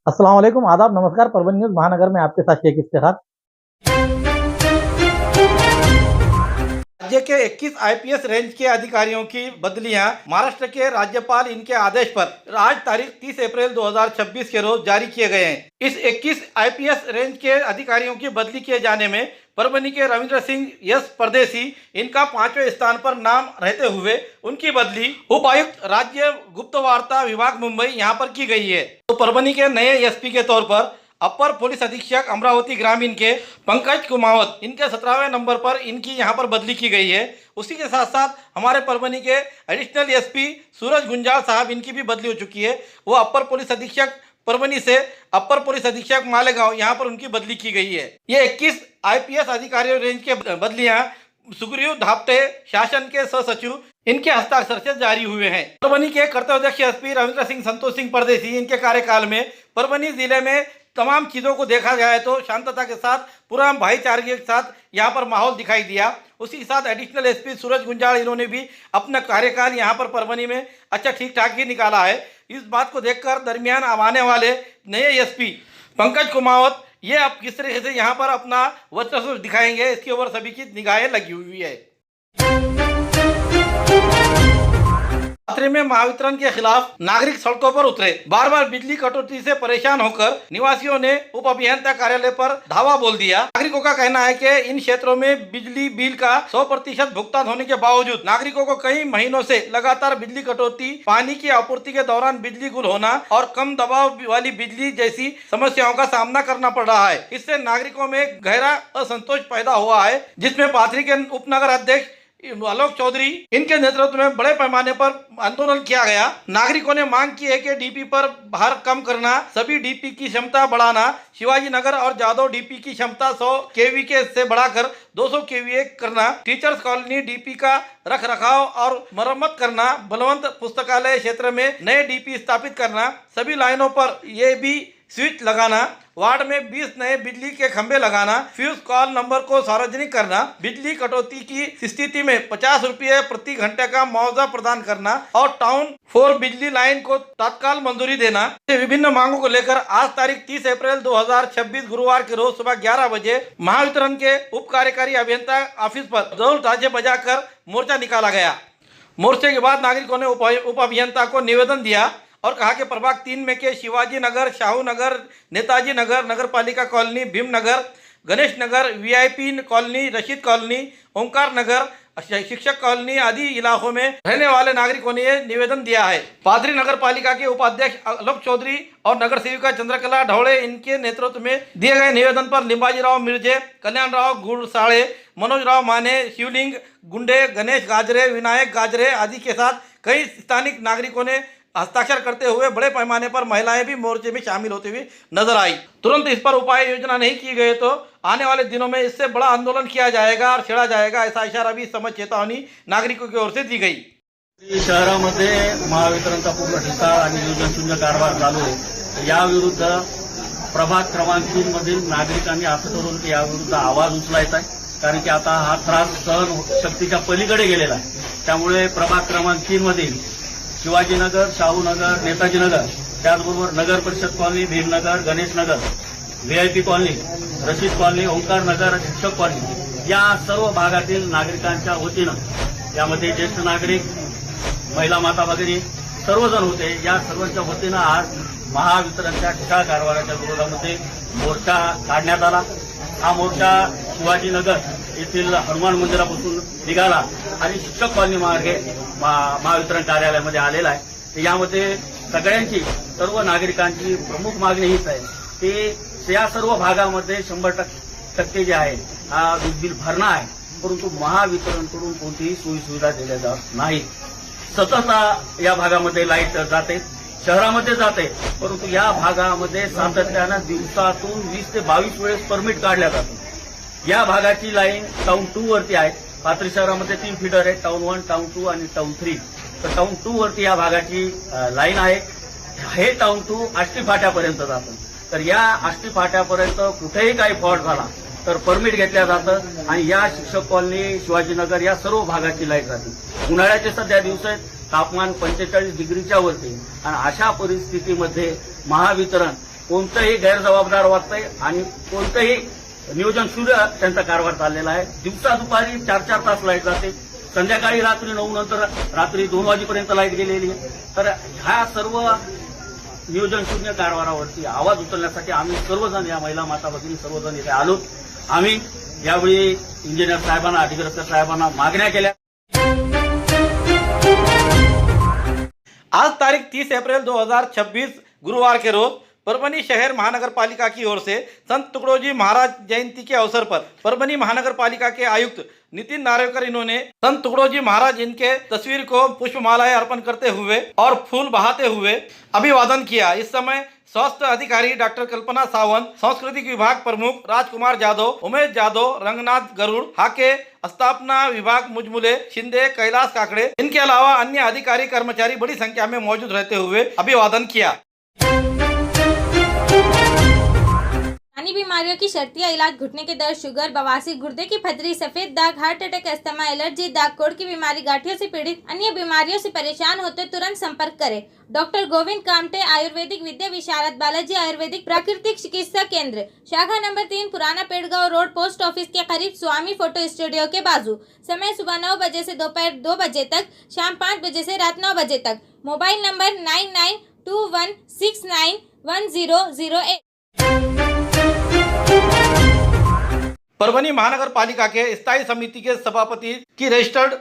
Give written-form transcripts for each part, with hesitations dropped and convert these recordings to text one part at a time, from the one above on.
अस्सलाम वालेकुम, आदाब, नमस्कार। परभणी न्यूज महानगर में आपके साथ शेख इफ्तिखार। राज्य के 21 आईपीएस रेंज के अधिकारियों की बदलियां महाराष्ट्र के राज्यपाल इनके आदेश पर आज तारीख 30 अप्रैल 2026 के रोज जारी किए गए हैं। इस 21 आईपीएस रेंज के अधिकारियों की बदली किए जाने में परभणी के रविंद्र सिंह यस परदेसी इनका 5वें स्थान पर नाम रहते हुए उनकी बदली उपायुक्त राज्य गुप्तवार्ता विभाग मुंबई यहां पर की गई है। तो परभणी के नए एसपी के तौर पर अपर पुलिस अधीक्षक अमरावती ग्रामीण के पंकज कुमावत इनके 17वें नंबर पर इनकी यहां पर बदली की गई है। उसी के साथ साथ हमारे परभणी के एडिशनल एसपी सूरज गुंजाल साहब इनकी भी बदली हो चुकी है। वो अपर पुलिस अधीक्षक परभणी से अपर पुलिस अधीक्षक मालेगांव यहां पर उनकी बदली की गई है। ये 21 आईपीएस अधिकारियों रेंज के बदलियां सुग्रीव धापटे शासन के सहसचिव इनके हस्ताक्षर से जारी हुए हैं। परभणी के कर्तव्यदक्ष एसपी रविंद्र सिंह संतोष सिंह परदेसी इनके कार्यकाल में परभणी जिले में तमाम चीज़ों को देखा जाए तो शांतता के साथ पूरा भाईचारे के साथ यहाँ पर माहौल दिखाई दिया। उसी के साथ एडिशनल एसपी सूरज गुंजाल इन्होंने भी अपना कार्यकाल यहाँ पर परभणी में अच्छा ठीक ठाक ही निकाला है। इस बात को देखकर दरमियान आने वाले नए एसपी पंकज कुमावत ये अब किस तरीके से यहाँ पर अपना वर्चस्व दिखाएंगे, इसके ऊपर सभी की निगाहें लगी हुई है। पाथरी में महावितरण के खिलाफ नागरिक सड़कों पर उतरे। बार बार बिजली कटौती से परेशान होकर निवासियों ने उप अभियंता कार्यालय पर धावा बोल दिया। नागरिकों का कहना है कि इन क्षेत्रों में बिजली बिल का 100% भुगतान होने के बावजूद नागरिकों को कई महीनों से लगातार बिजली कटौती, पानी की आपूर्ति के दौरान बिजली गुल होना और कम दबाव वाली बिजली जैसी समस्याओं का सामना करना पड़ रहा है। इससे नागरिकों में गहरा असंतोष पैदा हुआ है, जिसमें पाथरी के उपनगर अध्यक्ष आलोक चौधरी इनके नेतृत्व में बड़े पैमाने पर आंदोलन किया गया। नागरिकों ने मांग की है कि डीपी पर भार कम करना, सभी डीपी की क्षमता बढ़ाना, शिवाजी नगर और जादव डीपी की क्षमता 100 केवी के से बढ़ाकर 200 केवीए करना, टीचर्स कॉलोनी डीपी का रख रखाव और मरम्मत करना, बलवंत पुस्तकालय क्षेत्र में नए डीपी स्थापित करना, सभी लाइनों पर ये भी स्विच लगाना, वार्ड में 20 नए बिजली के खंभे लगाना, फ्यूज कॉल नंबर को सार्वजनिक करना, बिजली कटौती की स्थिति में 50 रुपये प्रति घंटे का मुआवजा प्रदान करना और टाउन 4 बिजली लाइन को तत्काल मंजूरी देना। विभिन्न मांगों को लेकर आज तारीख 30 अप्रैल 2026 गुरुवार के रोज सुबह 11 बजे महावितरण के उप कार्यकारी अभियंता ऑफिस पर ढोल ताजे बजाकर मोर्चा निकाला गया। मोर्चे के बाद नागरिकों ने उप अभियंता को निवेदन दिया और कहा कि प्रभाग 3 में के शिवाजी नगर, शाहू नगर, नेताजी नगर, नगर पालिका colony, Bhim Nagar, Ganesh Nagar, VIP colony, Rashid colony, ओंकार नगर, शिक्षक कॉलोनी आदि इलाकों में रहने वाले नागरिकों ने ये निवेदन दिया है। पाथरी नगर पालिका के उपाध्यक्ष आलोक चौधरी और नगर सेविका चंद्रकला ढवड़े इनके नेतृत्व में दिए गए निवेदन पर लिंबाजीराव मिर्जे, कल्याण राव गुड़साड़े, मनोज राव माने, शिवलिंग गुंडे, गणेश गाजरे, विनायक गाजरे आदि के साथ कई स्थानिक नागरिकों ने हस्ताक्षर करते हुए बड़े पैमाने पर महिलाएं भी मोर्चे में शामिल होती हुई नजर आई। तुरंत इस पर उपाय योजना नहीं की गई तो आने वाले दिनों में इससे बड़ा आंदोलन किया जाएगा और छेड़ा जाएगा, ऐसा इशारा भी समझ चेतावनी नागरिकों की ओर से दी गई। शहरामध्ये महावितरणचा पूर्ण ठिकाण आणि योजनाशून्य कारभार चालू आहे। या विरुद्ध प्रभाग क्रमांक 3 मधील नागरिकांनी असं ठरवलं की या विरुद्ध आवाज उचलायचा आहे, कारण की आता हा त्रास सहन शक्तीच्या पलीकडे गेलेला आहे। त्यामुळे प्रभाग क्रमांक 3 मधील शिवाजीनगर, शाहूनगर, नेताजी नगर, त्याचबरोबर नगर परिषद colony, Bhimnagar, Ganesh Nagar, VIP colony, Rashid colony, ओंकार नगर, शिक्षक कॉलनी या सर्व भागातील नागरिकांच्या वतीनं यामध्ये ज्येष्ठ नागरिक, महिला माता भगिनी सर्वजण होते। या सर्वांच्या वतीनं आज महावितरणच्या ठिकाण कारभाराच्या विरोधामध्ये मोर्चा काढण्यात आला। हा मोर्चा शिवाजीनगर येथील हनुमान मंदिरापासून निघाला आणि शिक्षक कॉलनी मार्गे महावितरण कार्यालयामध्ये आलेला आहे। यामध्ये सगळ्यांची, सर्व नागरिकांची प्रमुख मागणी हीच आहे की या सर्व भागामध्ये 100% जे आहे हा वीज बिल भरणा आहे, परंतु महावितरणकडून कोणतीही सोयी सुविधा दिल्या जात नाही। सतत या भागामध्ये लाईट जाते, शहरामध्ये जाते, परंतु या भागामध्ये सातत्यानं दिवसातून 20 ते 22 वेळेस परमिट काढल्या जाते। या भागाची लाईन टाउन 2 वरती आहे। पाथरी शहरामध्ये 3 फीडर आहेत, टाउन 1, टाउन 2 आणि टाउन 3। तर टाउन 2 वरती या भागाची लाईन आहे। हे टाउन 2 आष्टी फाट्यापर्यंत जातं। तर या आष्टी फाट्यापर्यंत कुठेही काही फॉल्ट झाला तर परमिट घेतल्या जातं आणि या शिक्षक कॉलनी, शिवाजीनगर या सर्व भागाची लाईट जाते। उन्हाळ्याचे सध्या दिवस आहेत, तापमान 45 डिग्रीच्या वरती आणि अशा परिस्थितीमध्ये महावितरण कोणतंही गैरजबाबदार वाटतंय आणि कोणतंही नियोजन शून्य त्यांचा कारभार चाललेला आहे. दिवसा दुपारी 4-4 तास लाईट जाते, संध्याकाळी रात्री 9 नंतर रात्री 2 वाजेपर्यंत लाईट गेलेली आहे. तर ह्या सर्व नियोजन शून्य कारभारावरती आवाज उचलण्यासाठी आम्ही सर्वजण, या महिला माता भगिनी सर्वजण इथे आलो. आम्ही यावेळी इंजिनियर साहेबांना, अधिग्रस्त साहेबांना मागण्या केल्या. आज तारीख 30 अप्रैल 2026 गुरुवार के रोज परभनी शहर महानगर पालिका की ओर से संत तुकडोजी महाराज जयंती के अवसर पर परभनी महानगर पालिका के आयुक्त नितिन नार्वेकर इन्होंने संत तुकडोजी महाराज इनके तस्वीर को पुष्पमालाएं अर्पण करते हुए और फूल बहाते हुए अभिवादन किया. इस समय स्वास्थ्य अधिकारी डॉक्टर कल्पना सावंत, सांस्कृतिक विभाग प्रमुख राजकुमार जादव, उमेश जादव, रंगनाथ गरुड़, हाके स्थापना विभाग मुजमुले शिंदे, कैलाश काकड़े, इनके अलावा अन्य अधिकारी कर्मचारी बड़ी संख्या में मौजूद रहते हुए अभिवादन किया. पुरानी बीमारियों की शर्तिया इलाज, घुटने के दर्द, शुगर, बवासीर, गुर्दे की पथरी, सफेद दाग, हार्ट अटैक, अस्थमा, एलर्जी, दाग कोड़ की बीमारी, गांठियों से पीड़ित, अन्य बीमारियों से परेशान होते तुरंत संपर्क करें. डॉक्टर गोविंद कामटे, आयुर्वेदिक विद्या विशारद, बालाजी आयुर्वेदिक प्राकृतिक चिकित्सा केंद्र, शाखा नंबर 3, पुराना पेड़गांव रोड, पोस्ट ऑफिस के करीब, स्वामी फोटो स्टूडियो के बाजू. समय सुबह 9 बजे से दोपहर 2 बजे तक, शाम 5 बजे से रात 9 बजे तक. Mobile number 9921691008. परभनी महानगर पालिका के स्थायी समिति के सभापति की रजिस्टर्ड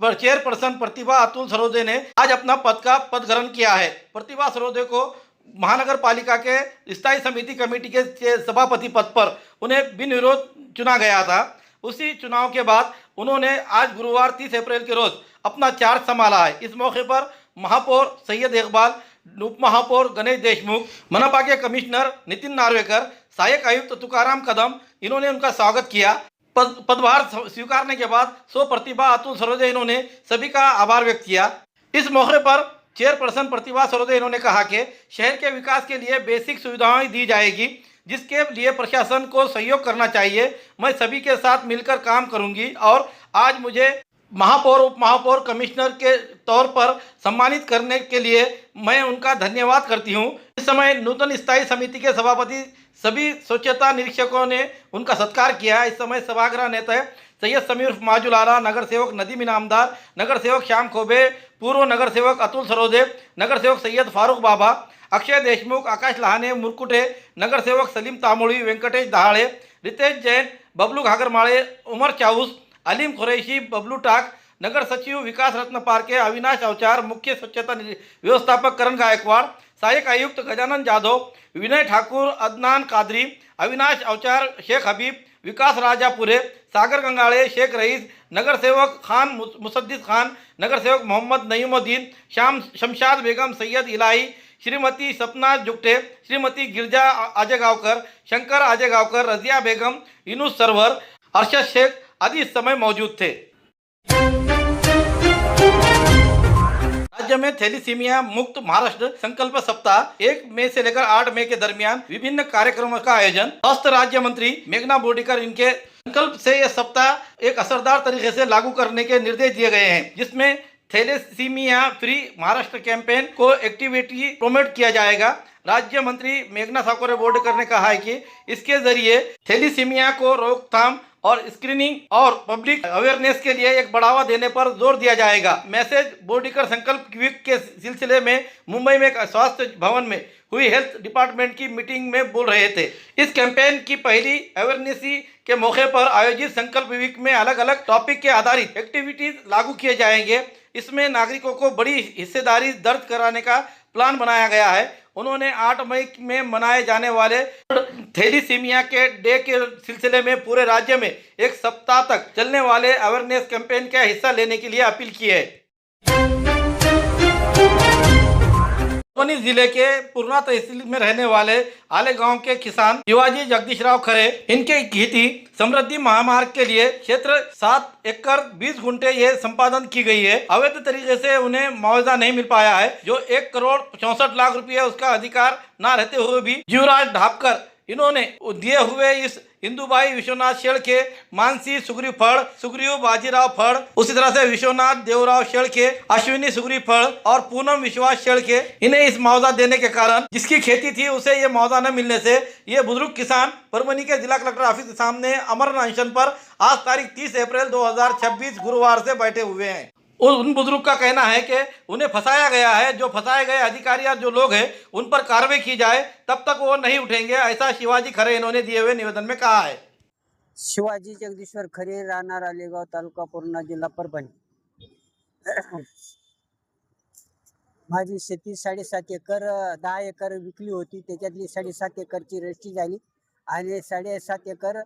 पर चेयरपर्सन प्रतिभा अतुल सरोदे ने आज अपना पद का पदग्रहण किया है. प्रतिभा सरोदे को महानगर पालिका के स्थायी समिति कमेटी के सभापति पद पर उन्हें बिन विरोध चुना गया था. उसी चुनाव के बाद उन्होंने आज गुरुवार 30 अप्रैल के रोज अपना चार्ज संभाला है. इस मौके पर महापौर सैयद इकबाल, उप महापौर गणेश देशमुख, मनपा के कमिश्नर नितिन नार्वेकर, सहायक आयुक्त तुकाराम कदम, इन्होंने उनका स्वागत किया. पदभार स्वीकारने के बाद प्रतिभा अतुल सरोदे इन्होंने सभी का आभार व्यक्त किया. इस मौके पर चेयरपर्सन प्रतिभा सरोदे इन्होंने कहा कि शहर के विकास के लिए बेसिक सुविधाएं दी जाएगी, जिसके लिए प्रशासन को सहयोग करना चाहिए. मैं सभी के साथ मिलकर काम करूंगी और आज मुझे महापौर, उप महापौर, कमिश्नर के तौर पर सम्मानित करने के लिए मैं उनका धन्यवाद करती हूं. इस समय नूतन स्थायी समिति के सभापति सभी स्वच्छता निरीक्षकों ने उनका सत्कार किया. इस समय सभागृह नेता सैयद समीर माजुल आला, नगर सेवक नदीम इनामदार, नगर सेवक श्याम खोबे, पूर्व नगर सेवक अतुल सरोदे, नगर सेवक सैयद फारूक बाबा, अक्षय देशमुख, आकाश लहाने, मुरकुटे, नगर सेवक सलीम तामोळी, वेंकटेश दहाड़े, रितेश जैन, बबलू घागरमाळे, उमर चाऊस, अलीम कुरैशी, बबलू टाक, नगर सचिव विकास रत्न पारके, अविनाश अवचार, मुख्य स्वच्छता व्यवस्थापक करण गायकवाड़, सहायक आयुक्त गजानन जाधव, विनय ठाकुर, अदनान कादरी, अविनाश अवचार, शेख हबीब, विकास राजापुरे, सागर गंगाड़े, शेख रईस, नगर सेवक खान मुसद्दिस खान, नगर सेवक मोहम्मद नईमुद्दीन, शमशाद बेगम, सैयद इलाही, श्रीमती सपना जुगटे, श्रीमती गिरजा आजेगावकर, शंकर आजेगावकर, रजिया बेगम, यूनुस सरवर, अरशद शेख आदि इस समय मौजूद थे. राज्य में थैलीसीमिया मुक्त महाराष्ट्र संकल्प सप्ताह 1 मई से लेकर 8 मई के दरमियान विभिन्न कार्यक्रमों का आयोजन. स्वास्थ्य राज्य मंत्री मेघना बोर्डीकर इनके संकल्प से यह सप्ताह एक असरदार तरीके से लागू करने के निर्देश दिए गए हैं, जिसमें थैलेसीमिया फ्री महाराष्ट्र कैंपेन को एक्टिविटी प्रोमोट किया जाएगा. राज्य मंत्री मेघना साकोरे बोर्डीकर ने कहा है कि इसके जरिए थैलीसीमिया को रोकथाम और स्क्रीनिंग और पब्लिक अवेयरनेस के लिए एक बढ़ावा देने पर जोर दिया जाएगा. मैसेज बोर्डीकर संकल्प वीक के सिलसिले में मुंबई में एक स्वास्थ्य भवन में हुई हेल्थ डिपार्टमेंट की मीटिंग में बोल रहे थे. इस कैंपेन की पहली अवेयरनेस के मौके पर आयोजित संकल्प वीक में अलग अलग टॉपिक के आधारित एक्टिविटीज लागू किए जाएंगे. इसमें नागरिकों को बड़ी हिस्सेदारी दर्ज कराने का प्लान बनाया गया है. उन्होंने 8 मई में मनाए जाने वाले थैलीसीमिया के डे के सिलसिले में पूरे राज्य में एक सप्ताह तक चलने वाले अवेयरनेस कैंपेन का हिस्सा लेने के लिए अपील की है. परभनी जिले के पूर्णा तहसील में रहने वाले आले गांव के किसान शिवाजी जगदीशराव खरे, इनके खेती समृद्धि महामार्ग के लिए क्षेत्र 7 एकड़ 20 गुंठे ये संपादन की गई है. अवैध तरीके से उन्हें मुआवजा नहीं मिल पाया है, जो 1 करोड़ 64 लाख रुपये उसका अधिकार न रहते हुए भी जीवराज ढापकर इन्होंने दिए हुए इस इंदुबाई विश्वनाथ शेळके, मानसी सुग्रीव फड़, सुग्रीव बाजीराव फड़, उसी तरह से विश्वनाथ देवराव शेळके, अश्विनी सुग्रीव फड़ और पूनम विश्वास शेळके, इन्हें इस मुआवजा देने के कारण जिसकी खेती थी उसे ये मुआवजा न मिलने से ये बुजुर्ग किसान परभनी के जिला कलेक्टर ऑफिस के सामने अमर अनशन पर आज तारीख 30 अप्रैल 2026 गुरुवार से बैठे हुए हैं। उन बुजुर्ग का कहना है कि उन्हें फंसाया गया है, जो फंसाए गए अधिकारी या जो लोग हैं उन पर कार्रवाई की जाए, तब तक वो नहीं उठेंगे, ऐसा शिवाजी खरे इन्होंने दिए हुए निवेदन में कहा है। शिवाजी जगदीश्वर खरे, राहणार आलेगाव, तालुका पूर्णा, जिल्हा परभणी। माझी शेती 7.5 एकर 10 एकर विकली होती, त्याच्यातली 7.5 एकरची रजिस्ट्री झाली आणि 7.5 एकर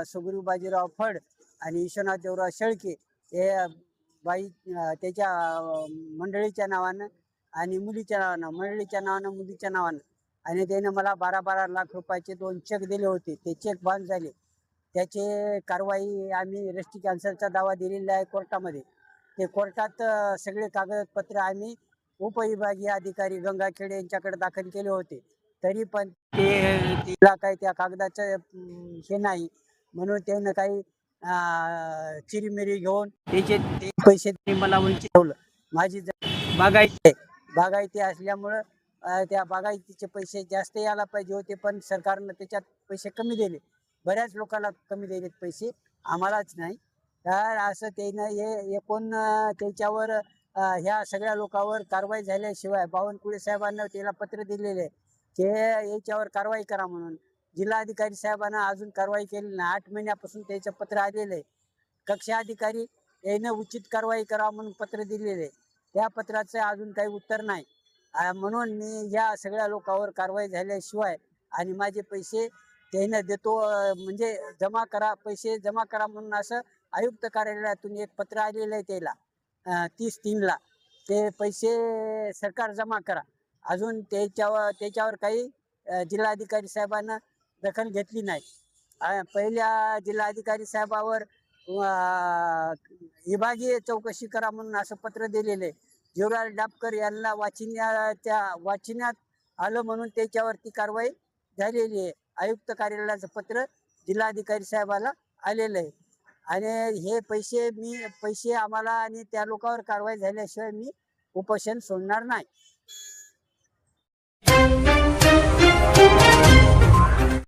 सुग्रीव बाजीराव फड आणि विश्वनाथ देवराव शेळके हे बाई त्याच्या मंडळीच्या नावानं आणि मुलीच्या नावानं, मंडळीच्या नावानं मुलीच्या नावानं, आणि त्याने मला 12-12 लाख रुपयाचे 2 चेक दिले होते। ते चेक बांध झाले, त्याचे कारवाई आम्ही रजिस्ट्री कॅन्सलचा दावा दिलेला आहे कोर्टामध्ये। ते कोर्टात सगळे कागदपत्र आम्ही उपविभागीय अधिकारी गंगाखेडे यांच्याकडे दाखल केले होते, तरी पण तिला काही त्या कागदाचं हे नाही, म्हणून त्यानं काही चिरीमिरी घेऊन त्याचे ते पैसे मला वंचित ठेवलं। माझी बागायती असल्यामुळं त्या बागायतीचे पैसे जास्त यायला पाहिजे होते, पण सरकारनं त्याच्यात पैसे कमी दिले, बऱ्याच लोकांना कमी दिलेत पैसे, आम्हालाच नाही। तर असं त्यानं हे एकूण त्याच्यावर ह्या सगळ्या लोकांवर कारवाई झाल्याशिवाय बावनकुळे साहेबांना त्याला पत्र दिलेले की याच्यावर कारवाई करा म्हणून। जिल्हाधिकारी साहेबांना अजून कारवाई केली नाही, 8 महिन्यापासून त्याचं पत्र आलेलं आहे। कक्षा अधिकारी यानं उचित कारवाई करा म्हणून पत्र दिलेले, त्या पत्राचं अजून काही उत्तर नाही, म्हणून मी या सगळ्या लोकांवर कारवाई झाल्याशिवाय आणि माझे पैसे त्यानं देतो म्हणजे जमा करा, पैसे जमा करा म्हणून असं आयुक्त कार्यालयातून एक पत्र आलेलं आहे त्याला 30/3ला, ते पैसे सरकार जमा करा। अजून त्याच्यावर काही जिल्हाधिकारी साहेबांना दखल घेतली नाही। पहिल्या जिल्हाधिकारी साहेबावर विभागीय चौकशी करा म्हणून असं पत्र दिलेलं आहे। जीवराज डापकर यांना वाचण्यात आलं म्हणून त्याच्यावरती कारवाई झालेली आहे। आयुक्त कार्यालयाचं पत्र जिल्हाधिकारी साहेबाला आलेलं आहे आणि हे पैसे आम्हाला आणि त्या लोकांवर कारवाई झाल्याशिवाय मी उपोषण सोडणार नाही।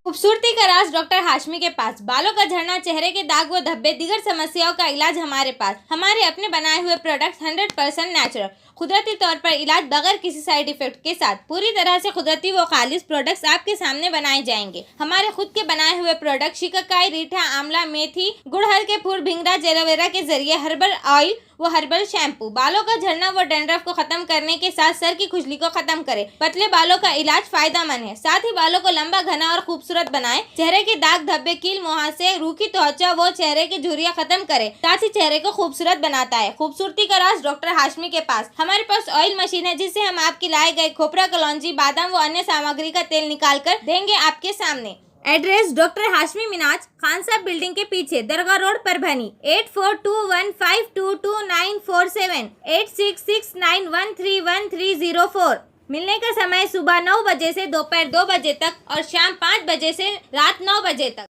खूबसूरती का राज डॉक्टर हाशमी के पास। बालों का झड़ना, चेहरे के दाग व धब्बे, दीगर समस्याओं का इलाज हमारे पास। हमारे अपने बनाए हुए प्रोडक्ट्स 100% नेचुरल, कुदरती तौर पर इलाज बगैर किसी साइड इफेक्ट के साथ, पूरी तरह से कुदरती व खालिश प्रोडक्ट्स आपके सामने बनाए जाएंगे। हमारे खुद के बनाए हुए प्रोडक्ट शिकाकाई, रीठा, आंवला, मेथी, गुड़हल के फूल, भिंगरा, एलोवेरा के जरिए हर्बल ऑयल वो हर्बल शैम्पू बालों का झड़ना व डैंड्रफ को खत्म करने के साथ सर की खुजली को खत्म करे। पतले बालों का इलाज फायदेमंद है, साथ ही बालों को लंबा, घना और खूबसूरत बनाए। चेहरे के दाग धब्बे, कील मुहासे, रूखी त्वचा वो चेहरे की झुर्रियां खत्म करे, साथ ही चेहरे को खूबसूरत बनाता है। खूबसूरती का राज डॉक्टर हाशमी के पास। हमारे पास ऑयल मशीन है जिससे हम आपके लाए गए खोपरा, कलौंजी, बादाम व अन्य सामग्री का तेल निकाल कर देंगे आपके सामने। एड्रेस डॉक्टर हाशमी मिनाज, खान साहब बिल्डिंग के पीछे, दरगाह रोड, परभनी। 8421522947, 8669131304। मिलने का समय सुबह 9 बजे से दोपहर 2 बजे तक और शाम 5 बजे से रात 9 बजे तक।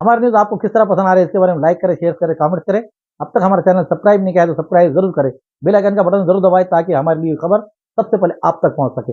हमारे न्यूज़ आपको किस तरह पसंद आ रही है इसके बारे में लाइक करें, शेयर करें, कमेंट करें। अब तक हमारा चैनल सब्सक्राइब नहीं किया है तो सब्सक्राइब जरूर करें, बेल आइकन का बटन जरूर दबाएं ताकि हमारी खबर सबसे पहले आप तक पहुंच सके।